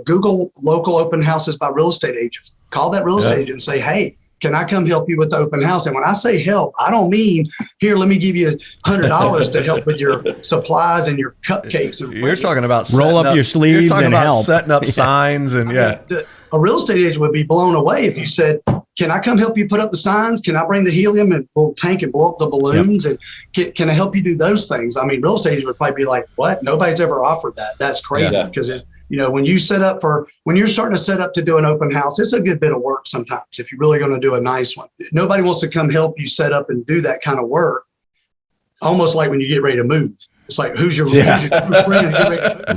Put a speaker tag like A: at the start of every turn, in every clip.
A: Google local open houses by real estate agents. Call that real estate agent and say, hey, can I come help you with the open house? And when I say help, I don't mean, here, let me give you $100 to help with your supplies and your cupcakes. And
B: you're talking about
C: roll up your sleeves.
B: You're talking
C: and
B: about
C: help.
B: setting up signs and
A: a real estate agent would be blown away if you said, can I come help you put up the signs? Can I bring the helium and little tank and blow up the balloons? And can I help you do those things? I mean, real estate agents would probably be like, what? Nobody's ever offered that. That's crazy. Because when you're starting to set up to do an open house, it's a good bit of work sometimes if you're really going to do a nice one. Nobody wants to come help you set up and do that kind of work. Almost like when you get ready to move. It's like, who's your friend?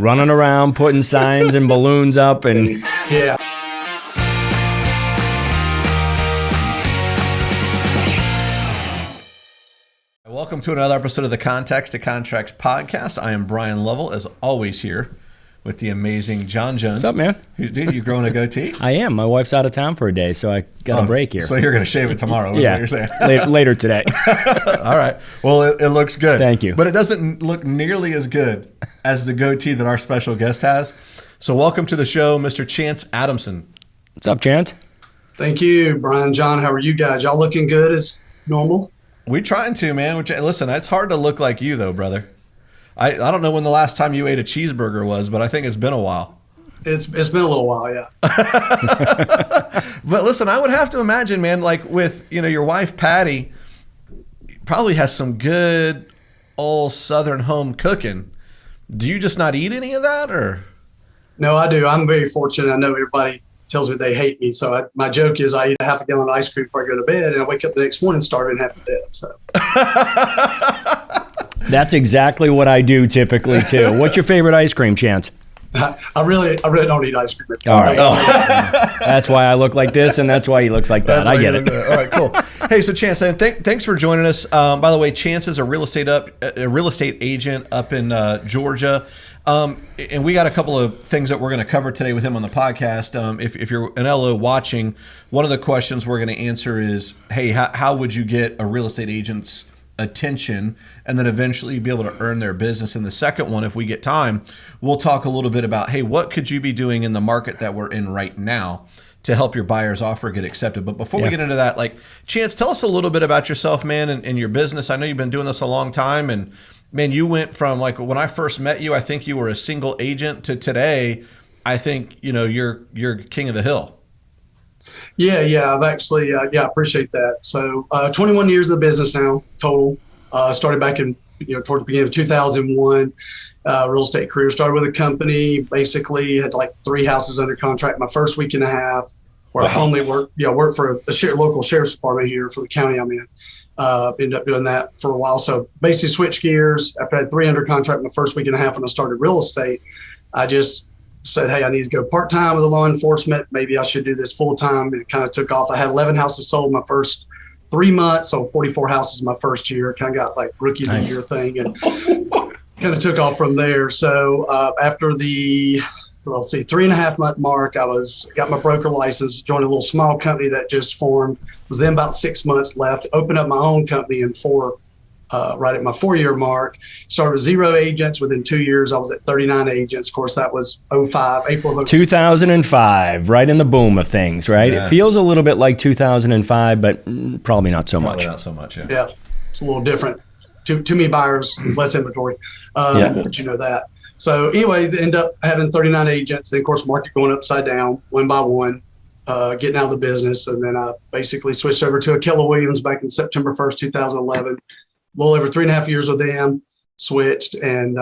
C: Running around, putting signs and balloons up and
A: yeah.
B: Welcome to another episode of the Context to Contracts podcast. I am Bryan Lovell, as always, here with the amazing John Jones.
C: What's up, man?
B: Dude, you growing a goatee?
C: I am. My wife's out of town for a day, so I got a break here.
B: So you're going to shave it tomorrow, is what you're saying?
C: Later today.
B: All right. Well, it looks good.
C: Thank you.
B: But it doesn't look nearly as good as the goatee that our special guest has. So welcome to the show, Mr. Chance Adamson.
C: What's up, Chance?
A: Thank you, Bryan. John, how are you guys? Y'all looking good as normal?
B: We trying to, man. Listen, it's hard to look like you, though, brother. I don't know when the last time you ate a cheeseburger was, but I think it's been a while.
A: It's been a little while, yeah.
B: But listen, I would have to imagine, man, like with your wife Patty, probably has some good old Southern home cooking. Do you just not eat any of that, or? No,
A: I do. I'm very fortunate. I know everybody tells me they hate me, so my joke is I eat a half a gallon of ice cream before I go to bed, and I wake up the next morning starving half to death. So.
C: That's exactly what I do typically too. What's your favorite ice cream, Chance?
A: I really don't eat ice cream.
C: All right. That's why I look like this, and that's why he looks like that. I get it.
B: All right, cool. Hey, so Chance, thanks for joining us. By the way, Chance is a real estate agent up in Georgia. And we got a couple of things that we're going to cover today with him on the podcast. If you're an LO watching, one of the questions we're going to answer is, hey, how would you get a real estate agent's attention and then eventually be able to earn their business? And the second one, if we get time, we'll talk a little bit about, hey, what could you be doing in the market that we're in right now to help your buyer's offer get accepted? But before we get into that, Chance, tell us a little bit about yourself, man, and your business. I know you've been doing this a long time, and man, you went from when I first met you, I think you were a single agent, to today, I think, you're king of the hill.
A: Yeah. I've actually, I appreciate that. So 21 years of the business now, total. Started back in, towards the beginning of 2001, real estate career. Started with a company, basically had 3 houses under contract my first week and a half, where I only worked for a local sheriff's department here for the county I'm in. Ended up doing that for a while. So basically switched gears. After I had 3 under contract my first week and a half when I started real estate, I just said, hey, I need to go part-time with the law enforcement. Maybe I should do this full-time. And it kind of took off. I had 11 houses sold my first 3 months, so 44 houses my first year. Kind of got rookie of the year thing, and kind of took off from there. So after the 3.5 month mark, got my broker license, joined a little small company that just formed. Was then about 6 months left. Opened up my own company in right at my 4-year mark. Started with 0 agents. Within 2 years, I was at 39 agents. Of course, that was April of
C: 2005, right in the boom of things, right?
B: Yeah.
C: It feels a little bit like 2005, but probably not so much.
B: Probably not so much, yeah.
A: Yeah, it's a little different. Too many buyers, less inventory. But you know that. So anyway, they end up having 39 agents. Then, of course, market going upside down, one by one, getting out of the business. And then I basically switched over to Keller Williams back in September 1st, 2011. A little over 3.5 years with them, switched and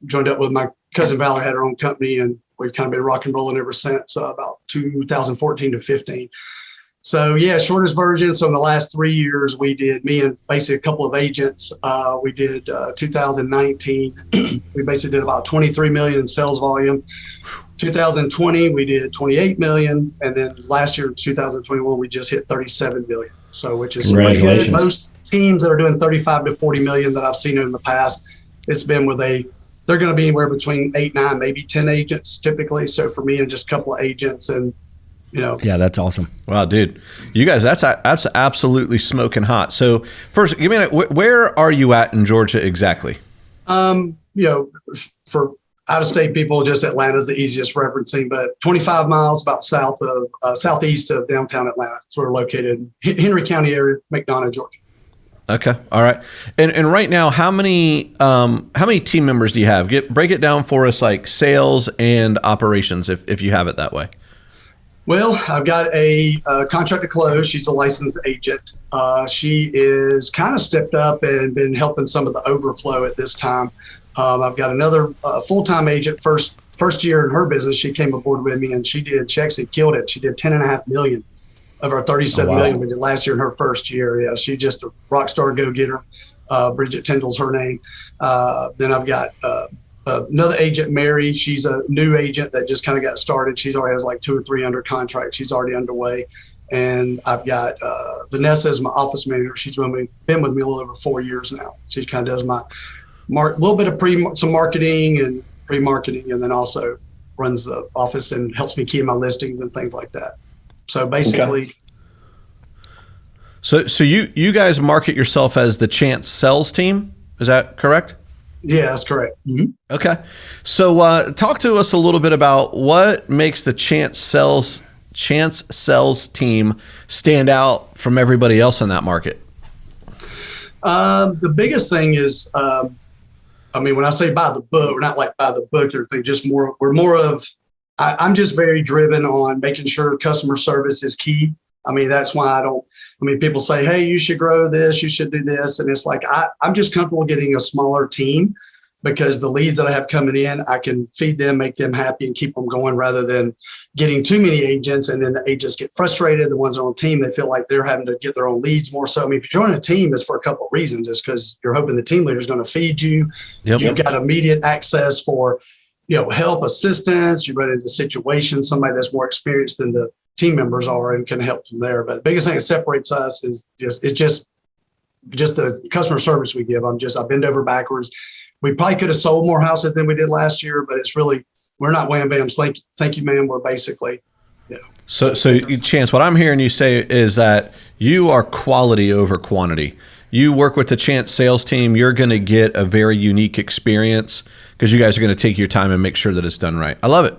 A: joined up with my cousin Valerie, had her own company, and we've kind of been rock and rolling ever since, about 2014 to 15. So yeah, shortest version. So in the last 3 years, we did, me and basically a couple of agents, we did 2019. We basically did about 23 million in sales volume. 2020, we did 28 million. And then last year, 2021, we just hit 37 million. So, which is really good. Most teams that are doing 35 to 40 million that I've seen in the past, it's been where they're going to be anywhere between 8, 9, maybe 10 agents typically. So for me and just a couple of agents, and
C: yeah, that's awesome.
B: Wow, dude, you guys, that's absolutely smoking hot. So first, give me where are you at in Georgia exactly?
A: For out of state people, just Atlanta's the easiest referencing, but 25 miles about southeast of downtown Atlanta. So we're located in Henry County area, McDonough, Georgia.
B: Okay. All right. And right now, how many team members do you have? Break it down for us, like sales and operations, if you have it that way.
A: Well, I've got a contract to close. She's a licensed agent. She is kind of stepped up and been helping some of the overflow at this time. I've got another full-time agent. First year in her business, she came aboard with me and she actually killed it. She did 10.5 million of our 37 million we did last year in her first year. Yeah, she's just a rock star go-getter. Bridget Tyndall's her name. Then I've got another agent, Mary. She's a new agent that just kind of got started. She's already has like 2 or 3 under contract. She's already underway. And I've got Vanessa as my office manager. She's been with me a little over 4 years now. She kind of does my little bit of some marketing and pre-marketing, and then also runs the office and helps me key my listings and things like that. So basically.
B: Okay. So you guys market yourself as the Chance Sales Team. Is that correct?
A: Yeah, that's correct. Mm-hmm.
B: Okay. So talk to us a little bit about what makes the Chance Sales Team stand out from everybody else in that market.
A: The biggest thing is, when I say by the book, we're not like by the book or anything, just we're more of, I'm just very driven on making sure customer service is key. That's why people say, hey, you should grow this, you should do this. And it's like, I'm just comfortable getting a smaller team because the leads that I have coming in, I can feed them, make them happy and keep them going rather than getting too many agents. And then the agents get frustrated. The ones on the team, they feel like they're having to get their own leads more. So, if you join a team, it's for a couple of reasons. It's because you're hoping the team leader is going to feed you. Yep. You've got immediate access for, help, assistance. You run into situations, somebody that's more experienced than the team members are and can help them there. But the biggest thing that separates us is just the customer service we give. I bend over backwards. We probably could have sold more houses than we did last year, but it's really, we're not wham bam, thank you, ma'am. We're basically,
B: So Chance, what I'm hearing you say is that you are quality over quantity. You work with the Chance Sales Team. You're going to get a very unique experience because you guys are going to take your time and make sure that it's done right. I love it.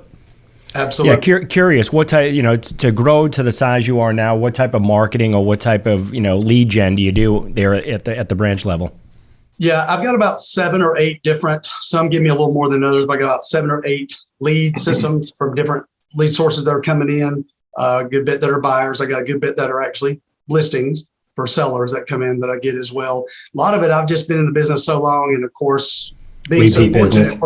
A: Absolutely.
C: Yeah, curious, what type, to grow to the size you are now, what type of marketing or what type of, lead gen do you do there at the branch level?
A: Yeah, I've got about 7 or 8 different, some give me a little more than others, but I got about 7 or 8 lead systems from different lead sources that are coming in, a good bit that are buyers. I got a good bit that are actually listings for sellers that come in that I get as well. A lot of it, I've just been in the business so long, and of course, being so fortunate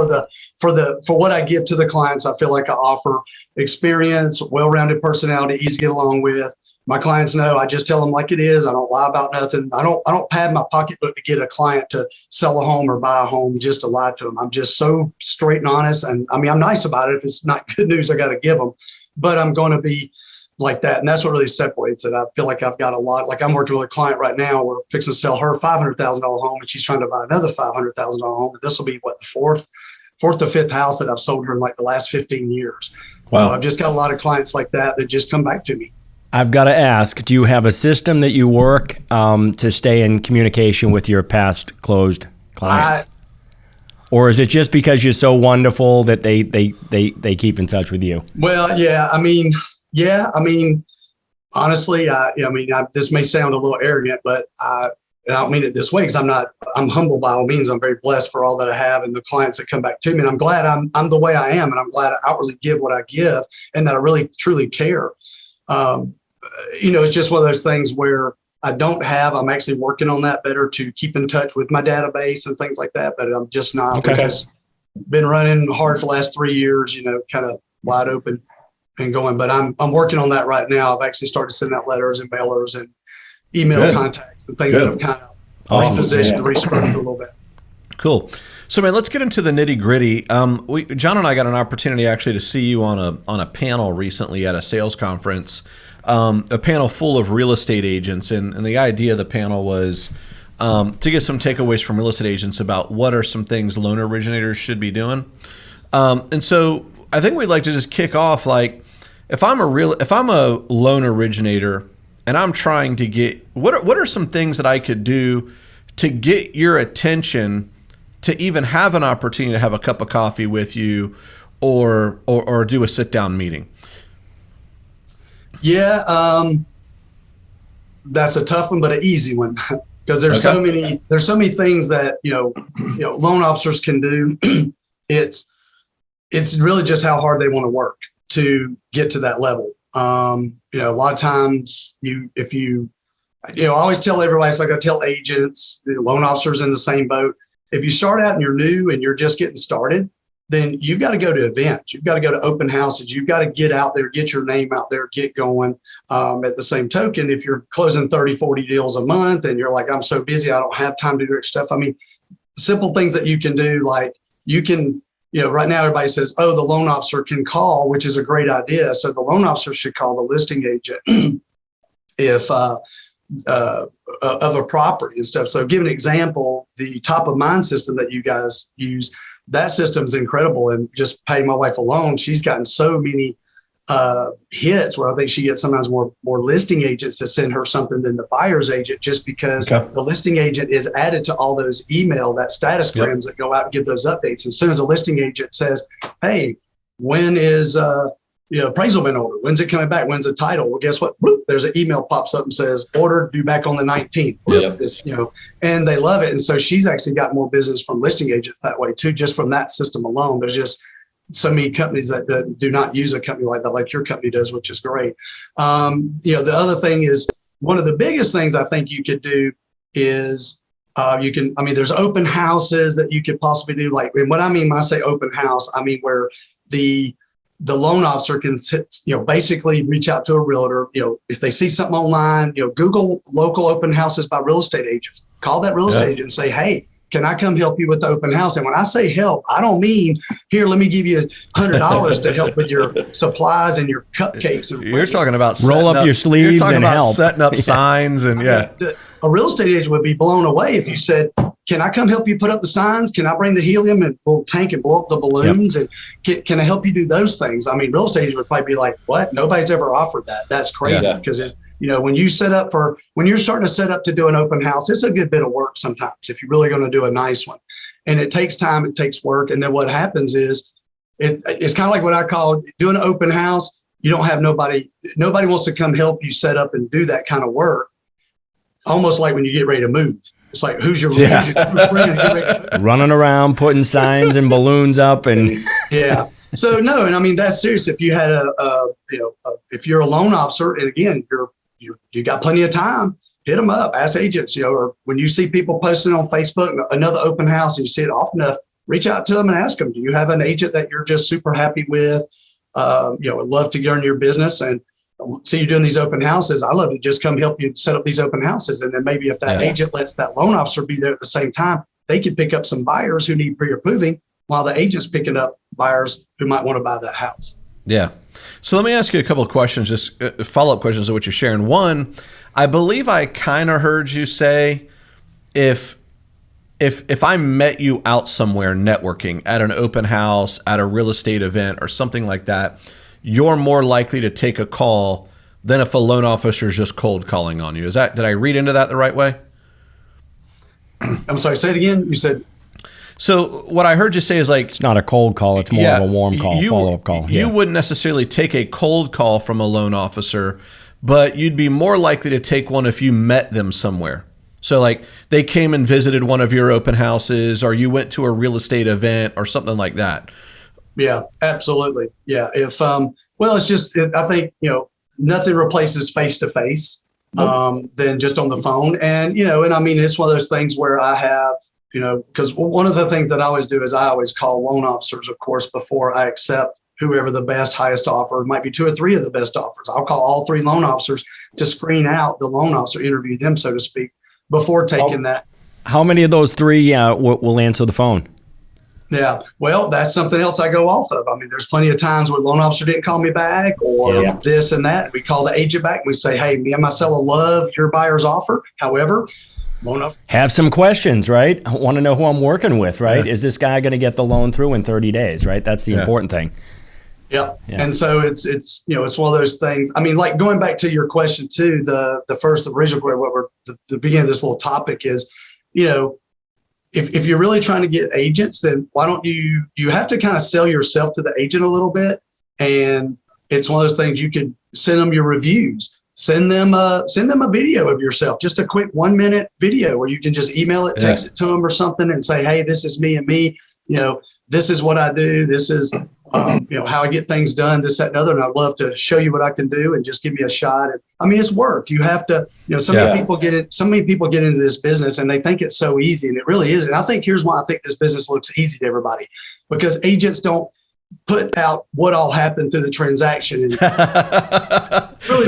A: for what I give to the clients, I feel like I offer experience, well-rounded personality, easy to get along with. My clients know I just tell them like it is. I don't lie about nothing. I don't pad my pocketbook to get a client to sell a home or buy a home just to lie to them. I'm just so straight and honest. And I'm nice about it. If it's not good news, I got to give them, but I'm going to be like that. And that's what really separates it. I feel like I've got a lot, like I'm working with a client right now. We're fixing to sell her $500,000 home and she's trying to buy another $500,000 home. This will be the fourth or fifth house that I've sold her in like the last 15 years. Wow. So I've just got a lot of clients like that just come back to me.
C: I've got to ask, do you have a system that you work to stay in communication with your past closed clients? Or is it just because you're so wonderful that they keep in touch with you?
A: Well, honestly, this may sound a little arrogant, but I don't mean it this way because I'm humble by all means. I'm very blessed for all that I have and the clients that come back to me. And I'm glad I'm the way I am. And I'm glad I outwardly give what I give and that I really, truly care. It's just one of those things where I'm actually working on that better to keep in touch with my database and things like that. But I'm just not because been running hard for the last 3 years, kind of wide open and going, but I'm working on that right now. I've actually started sending out letters and mailers and email contacts and things that have kind of repositioned, restructured a little bit.
B: Cool. So, man, let's get into the nitty gritty. John and I got an opportunity actually to see you on a panel recently at a sales conference, a panel full of real estate agents. And the idea of the panel was to get some takeaways from real estate agents about what are some things loan originators should be doing. And so I think we'd like to just kick off like, if I'm a loan originator and I'm trying to get, what are some things that I could do to get your attention to even have an opportunity to have a cup of coffee with you or do a sit down meeting?
A: Yeah, that's a tough one, but an easy one because there's so many things that loan officers can do. It's really just how hard they want to work to get to that level. A lot of times I always tell everybody, it's like I tell agents, loan officers in the same boat. If you start out and you're new and you're just getting started, then you've got to go to events. You've got to go to open houses. You've got to get out there, get your name out there, get going. At the same token, if you're closing 30, 40 deals a month and you're like, I'm so busy, I don't have time to do stuff. I mean, simple things that you can do, like you can, right now everybody says, oh, the loan officer can call, which is a great idea. So the loan officer should call the listing agent if of a property and stuff. So give an example, the top of mind system that you guys use, that system is incredible. And just paying my wife alone, she's gotten so many hits where I think she gets sometimes more listing agents to send her something than the buyer's agent, just because the listing agent is added to all those that status grams that go out and give those updates. As soon as a listing agent says, hey, when is appraisal been ordered? When's it coming back? When's the title? Well, guess what? Boop, there's an email pops up and says, order due back on the 19th. Boop, and they love it. And so she's actually got more business from listing agents that way too, just from that system alone. There's just so many companies that do not use a company like that, like your company does, which is great. The other thing is, one of the biggest things I think you could do is there's open houses that you could possibly do. Like, and what I mean when I say open house, I mean where the loan officer can basically reach out to a realtor, if they see something online, Google local open houses by real estate agents, call that real estate agent and say, hey, can I come help you with the open house? And when I say help, I don't mean, here, let me give you $100 to help with your supplies and your cupcakes.
B: You're talking about
C: roll up your sleeves and help.
B: Setting up signs and
A: a real estate agent would be blown away if you said, can I come help you put up the signs? Can I bring the helium and full tank and blow up the balloons? And can I help you do those things? I mean, real estate agents would probably be like, what? Nobody's ever offered that. That's crazy. Because when you're starting to set up to do an open house, it's a good bit of work sometimes if you're really going to do a nice one. And it takes time, it takes work. And then what happens is it's kind of like what I call doing an open house. You don't have nobody wants to come help you set up and do that kind of work. Almost like when you get ready to move. It's like, who's your friend?
C: Running around, putting signs and balloons up, and
A: So no, and I mean that's serious. If you had if you're a loan officer, and again, you got plenty of time, hit them up, ask agents. Or when you see people posting on Facebook another open house, and you see it often enough, reach out to them and ask them, do you have an agent that you're just super happy with? Would love to learn your business and see you doing these open houses. I love to just come help you set up these open houses. And then maybe if that agent lets that loan officer be there at the same time, they can pick up some buyers who need pre-approving while the agent's picking up buyers who might want to buy that house. Yeah.
B: So let me ask you a couple of questions, just follow-up questions of what you're sharing. One, I believe I kind of heard you say if I met you out somewhere networking at an open house, at a real estate event or something like that, you're more likely to take a call than if a loan officer is just cold calling on you. Did I read into that the right way?
A: I'm sorry, say it again. You said.
B: So what I heard you say is like,
C: it's not a cold call. It's more of a warm call, follow-up call.
B: You wouldn't necessarily take a cold call from a loan officer, but you'd be more likely to take one if you met them somewhere. So like they came and visited one of your open houses, or you went to a real estate event or something like that.
A: Yeah, absolutely. Yeah. If, it's just, I think, nothing replaces face-to-face than just on the phone. And, and I mean, it's one of those things where I have, because one of the things that I always do is I always call loan officers, of course, before I accept whoever the best, highest offer, it might be 2 or 3 of the best offers. I'll call all 3 loan officers to screen out the loan officer, interview them, so to speak, before taking that.
C: How many of those 3 will answer the phone?
A: Yeah, well, that's something else I go off of. I mean, there's plenty of times where the loan officer didn't call me back or this and that. We call the agent back and we say, hey, me and my seller love your buyer's offer. However, loan officer.
C: Have some questions, right? I want to know who I'm working with, right? Yeah. Is this guy going to get the loan through in 30 days, right? That's the important thing.
A: Yeah. And so it's one of those things. I mean, like going back to your question too, the original question, the beginning of this little topic is, if you're really trying to get agents, then why don't you have to kind of sell yourself to the agent a little bit. And it's one of those things. You could send them your reviews, send them a video of yourself, just a quick 1-minute video where you can just email it, text it to them or something and say, hey, this is me and me, this is what I do. This is, how I get things done, this, that, and other. And I'd love to show you what I can do and just give me a shot. And I mean, it's work. You have to, so many people get into this business and they think it's so easy, and it really isn't. And I think here's why I think this business looks easy to everybody, because agents don't put out what all happened through the transaction. And really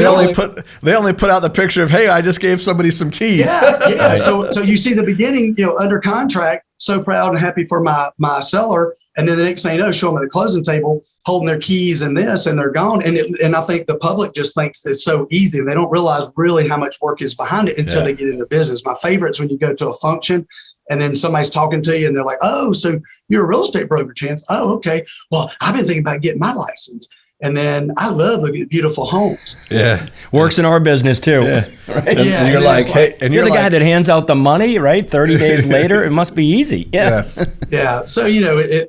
B: they only put out the picture of, hey, I just gave somebody some keys.
A: Yeah. So you see the beginning, under contract, so proud and happy for my seller. And then the next thing you know, show them at the closing table holding their keys and this, and they're gone. And I think the public just thinks it's so easy, and they don't realize really how much work is behind it until they get in the business. My favorite is when you go to a function and then somebody's talking to you and they're like, oh, so you're a real estate broker, Chance? Oh, okay. Well, I've been thinking about getting my license. And then I love looking at beautiful homes.
C: Yeah. Works in our business too.
B: Yeah.
C: Right?
B: And you're like, hey, and
C: you're the guy that hands out the money, right? 30 days later, it must be easy. Yeah.
B: Yes.
A: Yeah. So,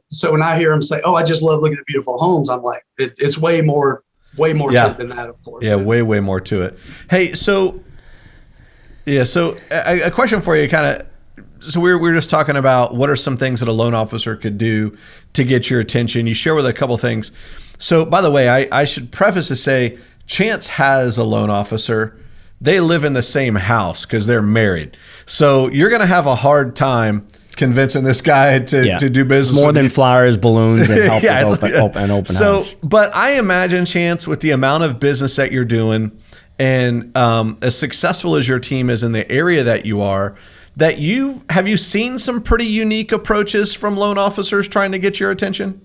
A: so when I hear them say, oh, I just love looking at beautiful homes, I'm like, it's way more to it than that, of course.
B: Yeah. Way more to it. Hey, so a question for you so we're just talking about what are some things that a loan officer could do to get your attention. You share with a couple things. So, by the way, I should preface to say Chance has a loan officer. They live in the same house because they're married. So you're going to have a hard time convincing this guy to do business.
C: More than flowers, balloons, and help open house.
B: But I imagine, Chance, with the amount of business that you're doing and as successful as your team is in the area that you are, have you seen some pretty unique approaches from loan officers trying to get your attention?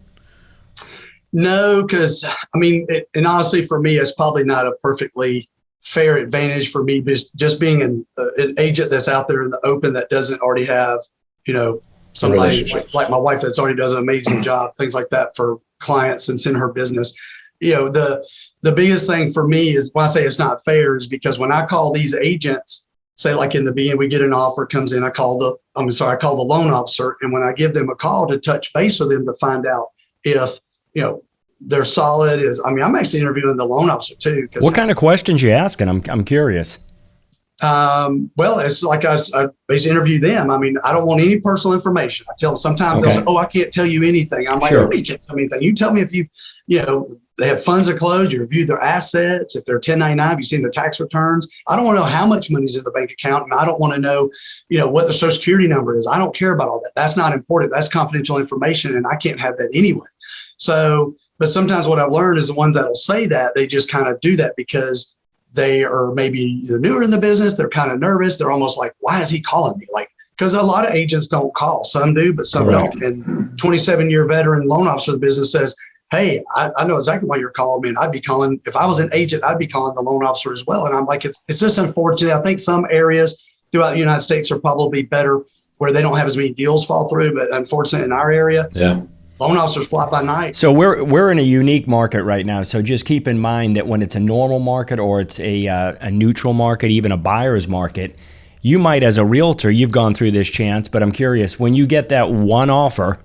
A: No, because and honestly, for me, it's probably not a perfectly fair advantage for me, just being an agent that's out there in the open that doesn't already have, somebody like my wife that's already does an amazing job, things like that for clients and in her business. The biggest thing for me is when I say it's not fair is because when I call these agents, say like in the beginning, we get an offer comes in, I call the loan officer, and when I give them a call to touch base with them to find out if they're solid. I'm actually interviewing the loan officer too.
C: What kind of questions you asking? I'm curious.
A: Well, it's like I basically interview them. I don't want any personal information. I tell them sometimes they'll say, oh, I can't tell you anything. I'm like,
C: sure.
A: You can't tell me anything. You tell me if they have funds to close, you review their assets. If they're 1099, you've seen their tax returns. I don't want to know how much money's in the bank account. And I don't want to know, what their social security number is. I don't care about all that. That's not important. That's confidential information. And I can't have that anyway. So, but sometimes what I've learned is the ones that'll say that, they just kind of do that because they are maybe either newer in the business. They're kind of nervous. They're almost like, why is he calling me? Like, because a lot of agents don't call. Some do, but some don't. And 27-year veteran loan officer of the business says, hey, I know exactly why you're calling me. And I'd be calling, if I was an agent, I'd be calling the loan officer as well. And I'm like, it's just unfortunate. I think some areas throughout the United States are probably better where they don't have as many deals fall through. But unfortunately, in our area, loan officers fly by night.
C: So we're in a unique market right now. So just keep in mind that when it's a normal market or it's a neutral market, even a buyer's market, you might, as a realtor, you've gone through this, Chance, but I'm curious, when you get that one offer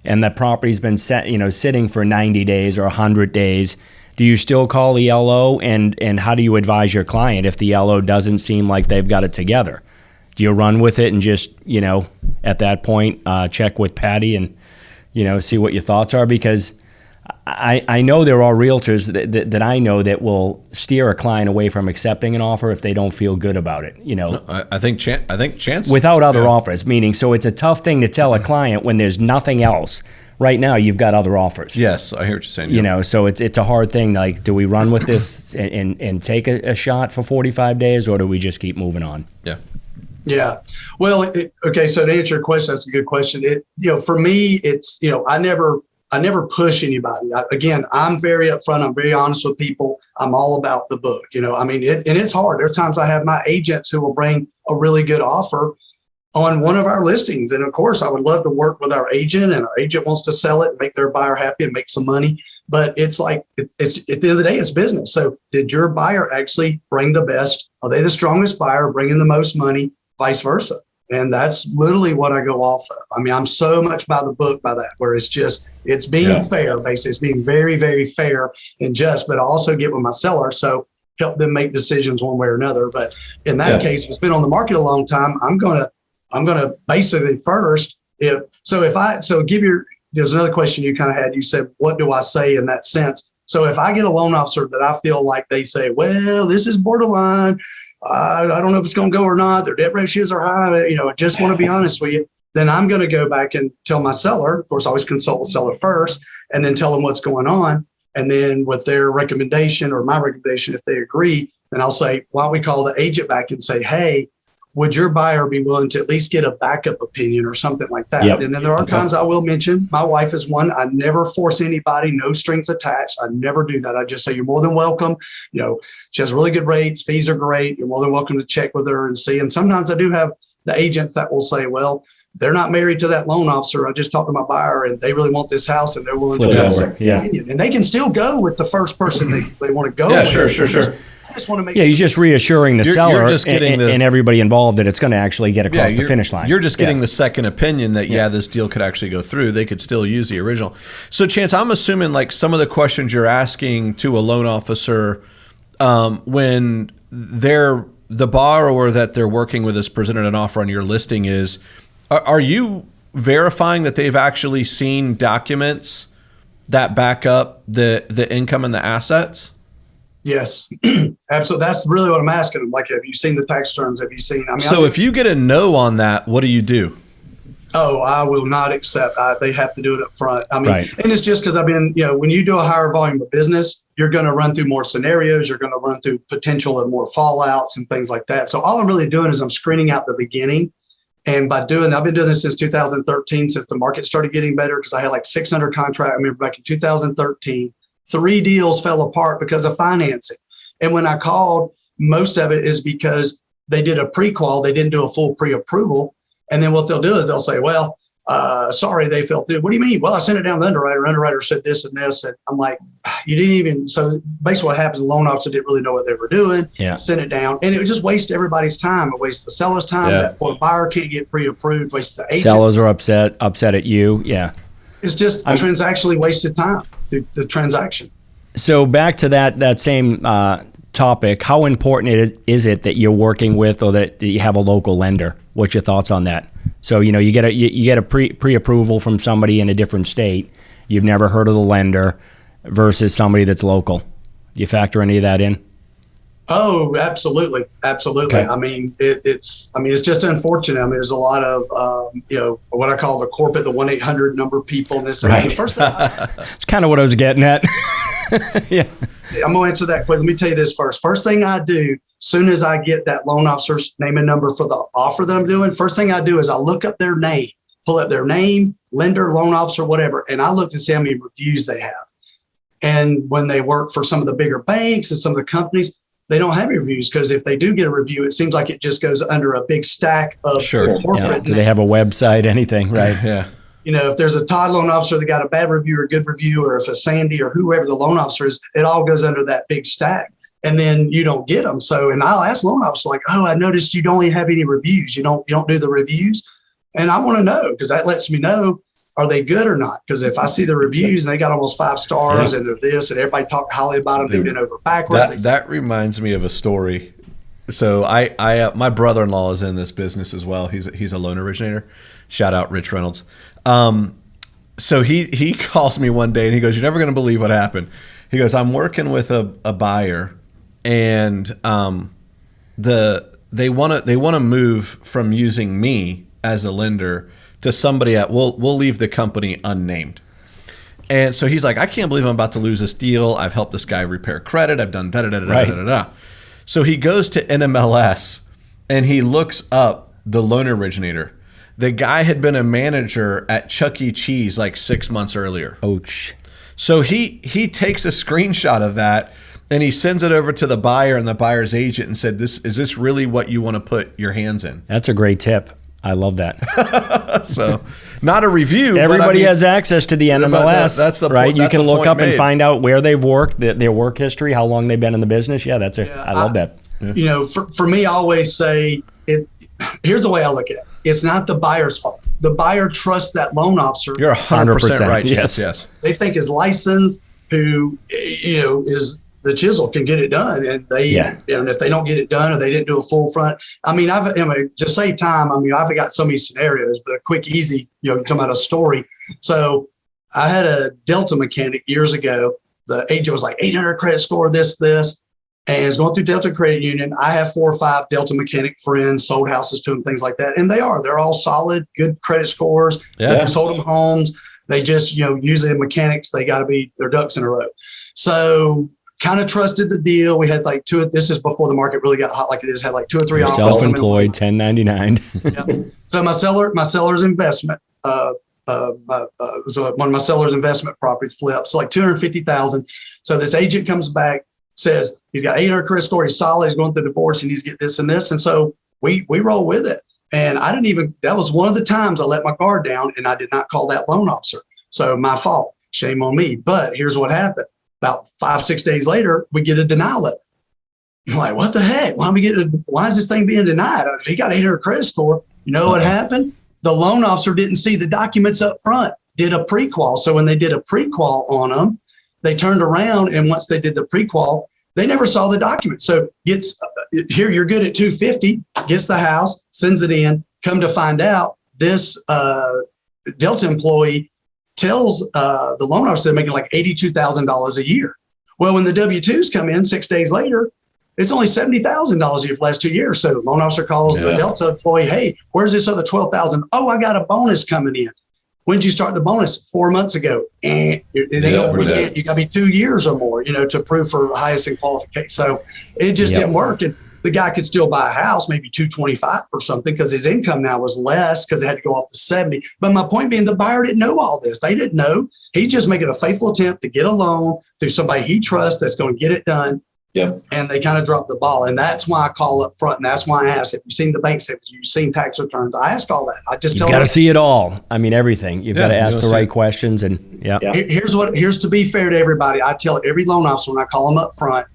C: and the property's been sitting for 90 days or 100 days, do you still call the LO? And how do you advise your client if the LO doesn't seem like they've got it together? Do you run with it and just, at that point, check with Patty and see what your thoughts are? Because I know there are realtors that I know that will steer a client away from accepting an offer if they don't feel good about it.
B: I think Chance
C: without other offers, meaning so it's a tough thing to tell a client when there's nothing else. Right now, you've got other offers.
B: Yes, I hear what you're saying.
C: So it's a hard thing. Like, do we run with this and take a shot for 45 days, or do we just keep moving on?
B: Yeah.
A: Yeah. Well, okay. So to answer your question, that's a good question. For me, it's, I never push anybody. Again, I'm very upfront. I'm very honest with people. I'm all about the book, and it's hard. There's times I have my agents who will bring a really good offer on one of our listings. And of course I would love to work with our agent, and our agent wants to sell it and make their buyer happy and make some money. But it's like, it's at the end of the day, it's business. So did your buyer actually bring the best? Are they the strongest buyer bringing the most money? Vice versa. And that's literally what I go off of. I mean, I'm so much by the book by that, where it's being fair, basically. It's being very, very fair and just, but I also get with my seller. So help them make decisions one way or another. But in that case, if it's been on the market a long time, I'm gonna basically first, there's another question you kind of had. You said, what do I say in that sense? So if I get a loan officer that I feel like they say, well, this is borderline, I don't know if it's going to go or not, their debt ratios are high, I just want to be honest with you, then I'm going to go back and tell my seller, of course, I always consult the seller first, and then tell them what's going on. And then with their recommendation or my recommendation, if they agree, then I'll say, why don't we call the agent back and say, hey, would your buyer be willing to at least get a backup opinion or something like that?
C: Yep.
A: And then there are times I will mention, my wife is one, I never force anybody, no strings attached. I never do that. I just say, you're more than welcome. She has really good rates. Fees are great. You're more than welcome to check with her and see. And sometimes I do have the agents that will say, well, they're not married to that loan officer. I just talked to my buyer and they really want this house and they're willing to do a second opinion. And they can still go with the first person they want to go with.
B: Sure.
A: I just want to make
C: you're just reassuring the seller
B: you're just getting
C: and everybody involved that it's going to actually get across the finish line.
B: You're just getting the second opinion that, this deal could actually go through. They could still use the original. So, Chance, I'm assuming like some of the questions you're asking to a loan officer when the borrower that they're working with is presented an offer on your listing is, are you verifying that they've actually seen documents that back up the income and the assets?
A: Yes, absolutely. That's really what I'm asking them. Like, have you seen the tax returns? Have you seen?
B: If you get a no on that, what do you do?
A: Oh, I will not accept. They have to do it up front. And it's just because I've been, when you do a higher volume of business, you're going to run through more scenarios. You're going to run through potential of more fallouts and things like that. So all I'm really doing is I'm screening out the beginning. And I've been doing this since 2013, since the market started getting better, because I had like 600 contracts. I remember back in 2013, 3 deals fell apart because of financing. And when I called, most of it is because they did a pre-qual. They didn't do a full pre-approval. And then what they'll do is they'll say, well, sorry, they fell through. What do you mean? Well, I sent it down to the underwriter. Underwriter said this and this. And I'm like, you didn't even. So basically what happens, the loan officer didn't really know what they were doing. Sent it down. And it would just waste everybody's time. It wastes the seller's time. That poor buyer can't get pre-approved. Wastes the agent.
C: Sellers are upset at you. Yeah.
A: It's just transactionally wasted time, the transaction. So
C: back to that same topic, how important is it that you're working with or that you have a local lender? What's your thoughts on that? So, you get a pre-approval from somebody in a different state. You've never heard of the lender versus somebody that's local. Do you factor any of that in?
A: Oh, absolutely. Absolutely.
C: Okay.
A: It's just unfortunate. there's a lot of, what I call the corporate, the 1-800 number people. And this,
C: right.
A: First thing
C: it's kind of what I was getting at. Yeah.
A: I'm going to answer that question. Let me tell you this first. First thing I do, soon as I get that loan officer's name and number for the offer that I'm doing, first thing I do is I look up their name, pull up their name, lender, loan officer, whatever, and I look to see how many reviews they have. And when they work for some of the bigger banks and some of the companies, they don't have reviews, because if they do get a review, it seems like it just goes under a big stack of corporate.
C: Do they have a website, anything, right?
B: Yeah.
A: If there's a Todd loan officer that got a bad review or a good review, or if a Sandy or whoever the loan officer is, it all goes under that big stack. And then you don't get them. So, and I'll ask loan officer like, oh, I noticed you don't even have any reviews. You don't do the reviews. And I want to know, because that lets me know, are they good or not? Because if I see the reviews and they got almost 5 stars and they're this and everybody talked highly about them, they've been over backwards.
B: That reminds me of a story. So I my brother-in-law is in this business as well. He's a loan originator. Shout out Rich Reynolds. So he calls me one day and he goes, "You're never going to believe what happened." He goes, "I'm working with a buyer, and they want to move from using me as a lender to somebody we'll leave the company unnamed." And so he's like, "I can't believe I'm about to lose this deal. I've helped this guy repair credit. I've done da-da-da-da-da-da-da." So he goes to NMLS and he looks up the loan originator. The guy had been a manager at Chuck E. Cheese like 6 months earlier.
C: Ouch.
B: So he takes a screenshot of that and he sends it over to the buyer and the buyer's agent and said, "Is this really what you want to put your hands in?"
C: That's a great tip. I love that.
B: So, not a review.
C: Everybody has access to the NMLS.
B: That's the
C: right.
B: Point,
C: you can look up
B: made.
C: And find out where they've worked, their work history, how long they've been in the business. Yeah, I love that.
A: For me, I always say, here's the way I look at it. It's not the buyer's fault. The buyer trusts that loan officer.
B: You're 100% right,
C: yes.
B: Chance. Yes.
A: They think is licensed, who, is the chisel, can get it done. And and if they don't get it done or they didn't do a full front, I mean, to save time, I've got so many scenarios, but a quick, easy, talking about a story. So I had a Delta mechanic years ago. The agent was like 800 credit score, this, and is going through Delta Credit Union. I have 4 or 5 Delta mechanic friends, sold houses to them, things like that. And they're all solid, good credit scores.
B: Yeah.
A: Sold them homes. They just, usually mechanics, they got to be their ducks in a row. So kind of trusted the deal. We had like this is before the market really got hot like it is, had like 2 or 3 offers.
C: Self-employed, 1099.
A: Yep. So my seller's investment, was one of my seller's investment properties flipped. So like $250,000. So this agent comes back, says he's got 800 credit score, he's solid, he's going through divorce, and he's get this and this. And so we roll with it. And that was one of the times I let my guard down and I did not call that loan officer. So my fault, shame on me. But here's what happened. About 5-6 days later, we get a denial letter. I'm like, what the heck? Why is this thing being denied? If he got 800 credit score, what happened? The loan officer didn't see the documents up front, did a pre-qual. So when they did a pre-qual on them, they turned around, and once they did the pre-qual, they never saw the documents. So here, you're good at 250, gets the house, sends it in. Come to find out, this Delta employee tells the loan officer they're making like $82,000 a year. Well, when the W-2s come in 6 days later, it's only $70,000 a year for the last 2 years. So the loan officer calls the Delta employee, hey, where's this other $12,000? Oh, I got a bonus coming in. When did you start the bonus? 4 months ago. And you got to be 2 years or more, to prove for highest in qualification. So it just didn't work. And the guy could still buy a house, maybe 225 or something, because his income now was less because they had to go off the 70. But my point being, the buyer didn't know all this. They didn't know. He's just making a faithful attempt to get a loan through somebody he trusts that's going to get it done.
D: Yep.
A: And they kind of dropped the ball. And that's why I call up front. And that's why I ask, have you seen the bank statements? Have you seen tax returns? I ask all that. I just tell them.
C: You've got to see it all. I mean, everything. You've got to ask the right questions. And
A: Here's to be fair to everybody. I tell every loan officer when I call them up front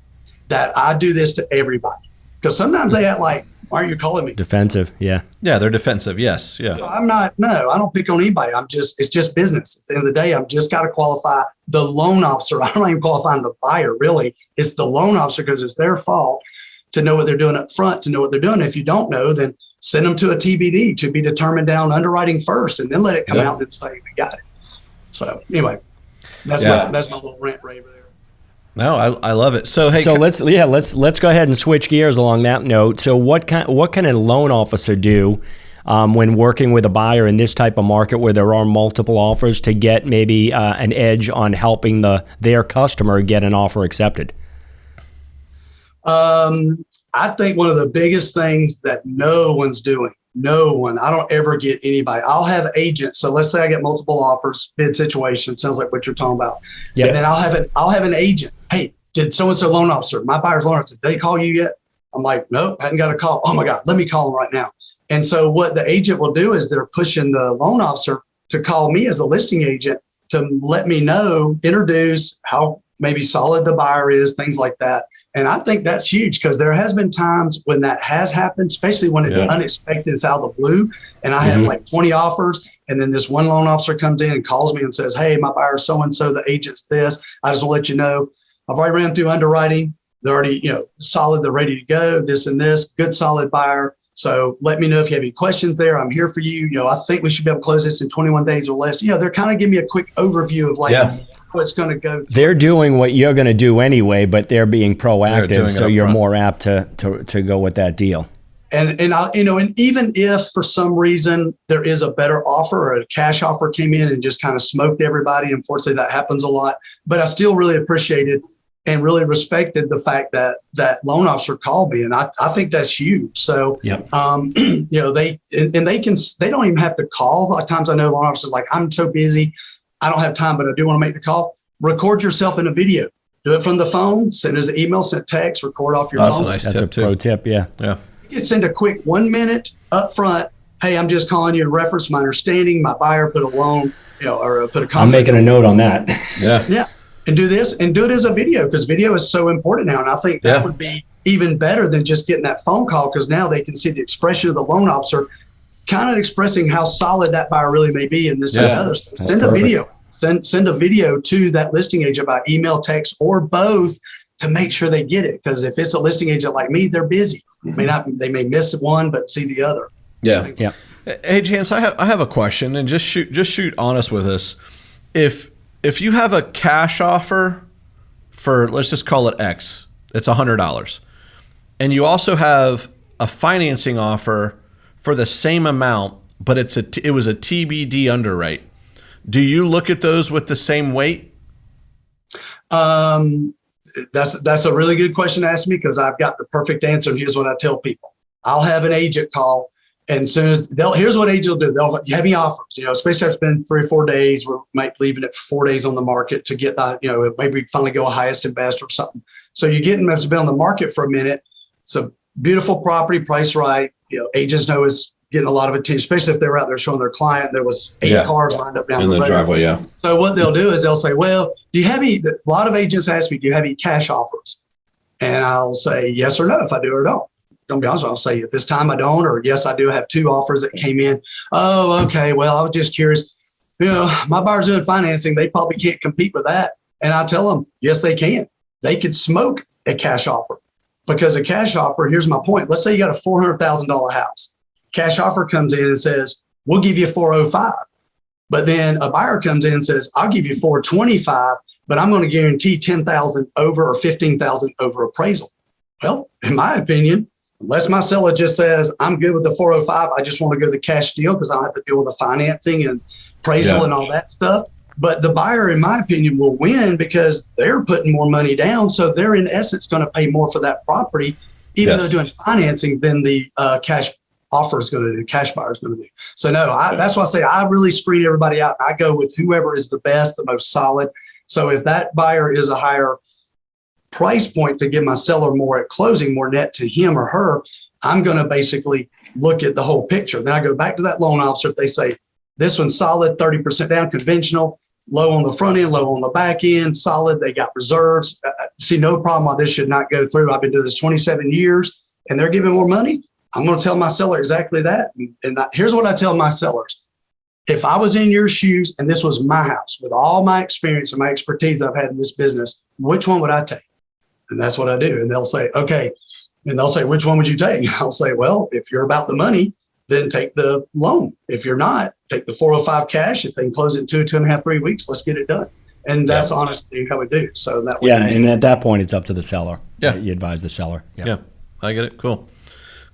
A: that I do this to everybody. Because sometimes they act like, why aren't you calling me?
C: Defensive. Yeah.
B: Yeah, they're defensive. Yes. Yeah.
A: I'm not. No, I don't pick on anybody. It's just business. At the end of the day, I've just got to qualify the loan officer. I'm not even qualifying the buyer, really. It's the loan officer, because it's their fault to know what they're doing up front, to know what they're doing. If you don't know, then send them to a TBD, to be determined down underwriting first, and then let it come out and say, we got it. So anyway, that's my little rant rave there.
B: No, I love it. So hey,
C: let's go ahead and switch gears along that note. So what can a loan officer do when working with a buyer in this type of market where there are multiple offers to get maybe an edge on helping their customer get an offer accepted?
A: I think one of the biggest things that no one's doing, I don't ever get anybody. I'll have agents. So let's say I get multiple offers, bid situation, sounds like what you're talking about. Yep. And then I'll have an agent. Hey, did so-and-so loan officer, my buyer's loan officer, did they call you yet? I'm like, nope, hadn't got a call. Oh my God, let me call them right now. And so what the agent will do is they're pushing the loan officer to call me as a listing agent to let me know, introduce how maybe solid the buyer is, things like that. And I think that's huge, because there has been times when that has happened, especially when it's unexpected, it's out of the blue. And I have like 20 offers. And then this one loan officer comes in and calls me and says, hey, my buyer's so-and-so, the agent's this. I just want to let you know, I've already ran through underwriting. They're already, solid. They're ready to go. This and this, good, solid buyer. So let me know if you have any questions there. I'm here for you. I think we should be able to close this in 21 days or less. They're kind of giving me a quick overview of what's going to go through.
C: They're doing what you're going to do anyway, but they're being proactive, so you're more apt to go with that deal.
A: And even if for some reason there is a better offer or a cash offer came in and just kind of smoked everybody, unfortunately that happens a lot, but I still really appreciated and really respected the fact that that loan officer called me. And I think that's huge. So, they don't even have to call. A lot of times I know loan officers like, I'm so busy, I don't have time, but I do want to make the call. Record yourself in a video. Do it from the phone, send it as an email, send text, record off your phone.
B: That's
C: a pro tip, yeah.
A: You can send a quick 1 minute up front. Hey, I'm just calling you to reference my understanding. My buyer put a loan, or put a contract.
C: I'm making a note on that.
A: Yeah. And do this and do it as a video, because video is so important now. And I think that would be even better than just getting that phone call, because now they can see the expression of the loan officer kind of expressing how solid that buyer really may be in this and other stuff. Send a video. Send a video to that listing agent by email, text, or both to make sure they get it. Because if it's a listing agent like me, they're busy. They may miss one, but see the other.
B: Yeah. Hey, Chance, I have a question, and just shoot honest with us. If you have a cash offer for, let's just call it X, it's $100, and you also have a financing offer for the same amount, but it was a TBD underwrite, do you look at those with the same weight?
A: That's a really good question to ask me, because I've got the perfect answer. And here's what I tell people. I'll have an agent call, and as soon as here's what agent will do. They'll have me offers, especially if it's been 3 or 4 days. We might leaving it for 4 days on the market to get that, maybe finally go a highest and best or something. So you get them, it's been on the market for a minute. It's a beautiful property, priced right. Agents know it's getting a lot of attention, especially if they were out there showing their client. There was 8 cars lined up down
B: in the
A: road.
B: driveway. Yeah.
A: So what they'll do is they'll say, well, do you have any, a lot of agents ask me, do you have any cash offers? And I'll say yes or no if I do or don't. Don't be honest, I'll say at this time I don't, or yes, I do have 2 offers that came in. Oh, okay. Well, I was just curious. My buyer's doing financing. They probably can't compete with that. And I tell them, yes, they can. They could smoke a cash offer, because a cash offer, here's my point. Let's say you got a $400,000 house. Cash offer comes in and says, we'll give you 405. But then a buyer comes in and says, I'll give you 425, but I'm going to guarantee 10,000 over or 15,000 over appraisal. Well, in my opinion, unless my seller just says, I'm good with the 405, I just want to go the cash deal because I don't have to deal with the financing and appraisal and all that stuff. But the buyer, in my opinion, will win because they're putting more money down. So they're in essence going to pay more for that property, even though they're doing financing, than the cash offer is going to do, cash buyer is going to do. So no, that's why I say I really screen everybody out. I go with whoever is the best, the most solid. So if that buyer is a higher price point to give my seller more at closing, more net to him or her, I'm going to basically look at the whole picture. Then I go back to that loan officer. If they say, this one's solid, 30% down, conventional, low on the front end, low on the back end, solid, they got reserves. See no problem why this should not go through. I've been doing this 27 years and they're giving more money. I'm going to tell my seller exactly that. And here's what I tell my sellers. If I was in your shoes and this was my house with all my experience and my expertise I've had in this business, which one would I take? And that's what I do. And they'll say, okay. And they'll say, which one would you take? And I'll say, well, if you're about the money, then take the loan. If you're not, take the 405 cash. If they can close it in 2.5, 3 weeks, let's get it done. And that's honestly how we do. So that way.
C: Yeah. And at that point, it's up to the seller.
B: Yeah.
C: You advise the seller.
B: Yeah. I get it. Cool.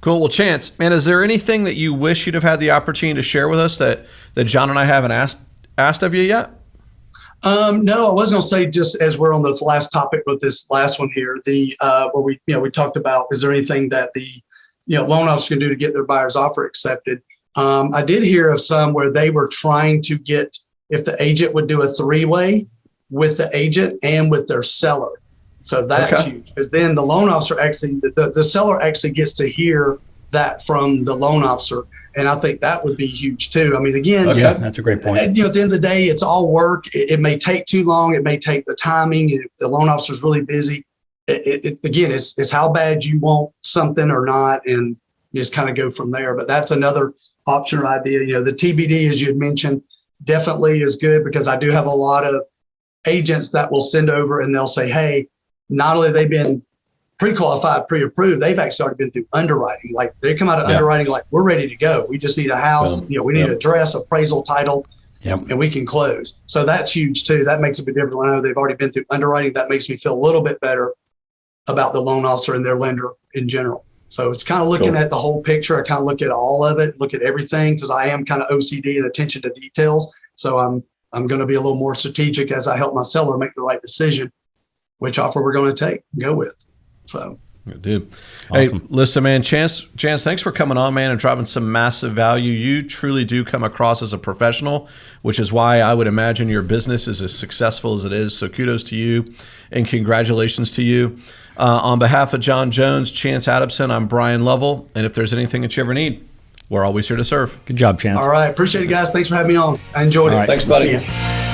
B: Well, Chance, man, is there anything that you wish you'd have had the opportunity to share with us that John and I haven't asked of you yet?
A: No, I was going to say, just as we're on this last topic with this last one here, where we talked about, is there anything that the loan officer can do to get their buyer's offer accepted? I did hear of some where they were trying to get, if the agent would do a 3-way with the agent and with their seller. So that's huge, because then the loan officer actually, the seller actually gets to hear that from the loan officer. And I think that would be huge too. I mean, again,
C: that's a great point.
A: At the end of the day, it's all work. It may take too long. It may take the timing. If the loan officer is really busy, again, it's how bad you want something or not, and just kind of go from there. But that's another option or idea. The TBD, as you had mentioned, definitely is good, because I do have a lot of agents that will send over and they'll say, hey, not only have they been pre-qualified, pre-approved, they've actually already been through underwriting. Like they come out of underwriting like, we're ready to go. We just need a house. We need an address, appraisal, title, and we can close. So that's huge too. That makes a big difference when I know they've already been through underwriting. That makes me feel a little bit better about the loan officer and their lender in general. So it's kind of looking at the whole picture. I kind of look at all of it, look at everything, because I am kind of OCD and attention to details. So I'm going to be a little more strategic as I help my seller make the right decision, which offer we're going to take and go with. So
B: good dude.
C: Awesome.
B: Hey, listen, man, Chance, thanks for coming on, man, and dropping some massive value. You truly do come across as a professional, which is why I would imagine your business is as successful as it is. So kudos to you and congratulations to you. On behalf of John Jones, Chance Adamson, I'm Bryan Lovell. And if there's anything that you ever need, we're always here to serve.
C: Good job, Chance.
A: All right. Appreciate it, guys. Thanks for having me on. I enjoyed it.
B: Thanks, buddy.